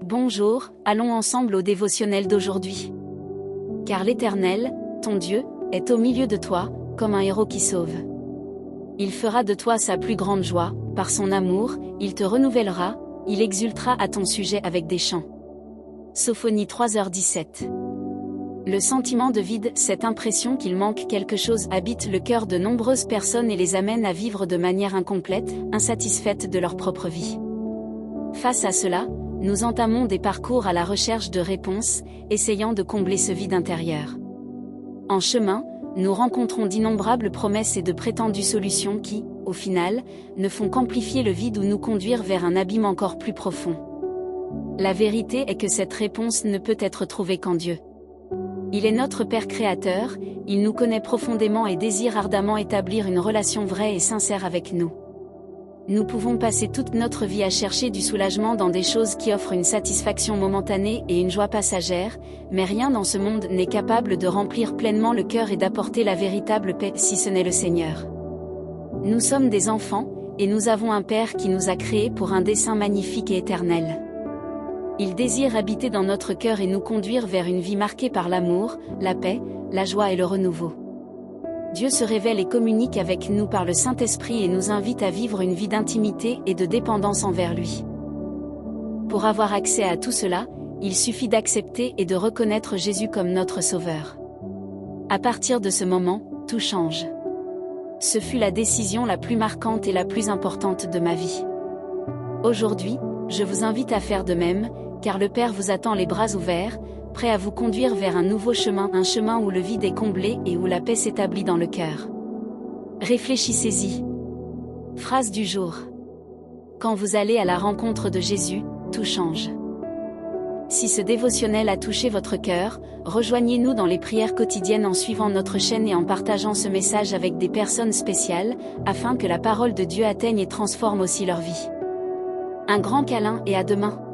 Bonjour, allons ensemble au dévotionnel d'aujourd'hui. Car l'Éternel, ton Dieu, est au milieu de toi, comme un héros qui sauve. Il fera de toi sa plus grande joie, par son amour, il te renouvellera, il exultera à ton sujet avec des chants. Sophonie 3h17. Le sentiment de vide, cette impression qu'il manque quelque chose habite le cœur de nombreuses personnes et les amène à vivre de manière incomplète, insatisfaites de leur propre vie. Face à cela, nous entamons des parcours à la recherche de réponses, essayant de combler ce vide intérieur. En chemin, nous rencontrons d'innombrables promesses et de prétendues solutions qui, au final, ne font qu'amplifier le vide ou nous conduire vers un abîme encore plus profond. La vérité est que cette réponse ne peut être trouvée qu'en Dieu. Il est notre Père créateur, il nous connaît profondément et désire ardemment établir une relation vraie et sincère avec nous. Nous pouvons passer toute notre vie à chercher du soulagement dans des choses qui offrent une satisfaction momentanée et une joie passagère, mais rien dans ce monde n'est capable de remplir pleinement le cœur et d'apporter la véritable paix si ce n'est le Seigneur. Nous sommes des enfants, et nous avons un Père qui nous a créés pour un dessein magnifique et éternel. Il désire habiter dans notre cœur et nous conduire vers une vie marquée par l'amour, la paix, la joie et le renouveau. Dieu se révèle et communique avec nous par le Saint-Esprit et nous invite à vivre une vie d'intimité et de dépendance envers lui. Pour avoir accès à tout cela, il suffit d'accepter et de reconnaître Jésus comme notre Sauveur. À partir de ce moment, tout change. Ce fut la décision la plus marquante et la plus importante de ma vie. Aujourd'hui, je vous invite à faire de même, car le Père vous attend les bras ouverts, prêt à vous conduire vers un nouveau chemin, un chemin où le vide est comblé et où la paix s'établit dans le cœur. Réfléchissez-y. Phrase du jour. Quand vous allez à la rencontre de Jésus, tout change. Si ce dévotionnel a touché votre cœur, rejoignez-nous dans les prières quotidiennes en suivant notre chaîne et en partageant ce message avec des personnes spéciales, afin que la parole de Dieu atteigne et transforme aussi leur vie. Un grand câlin et à demain.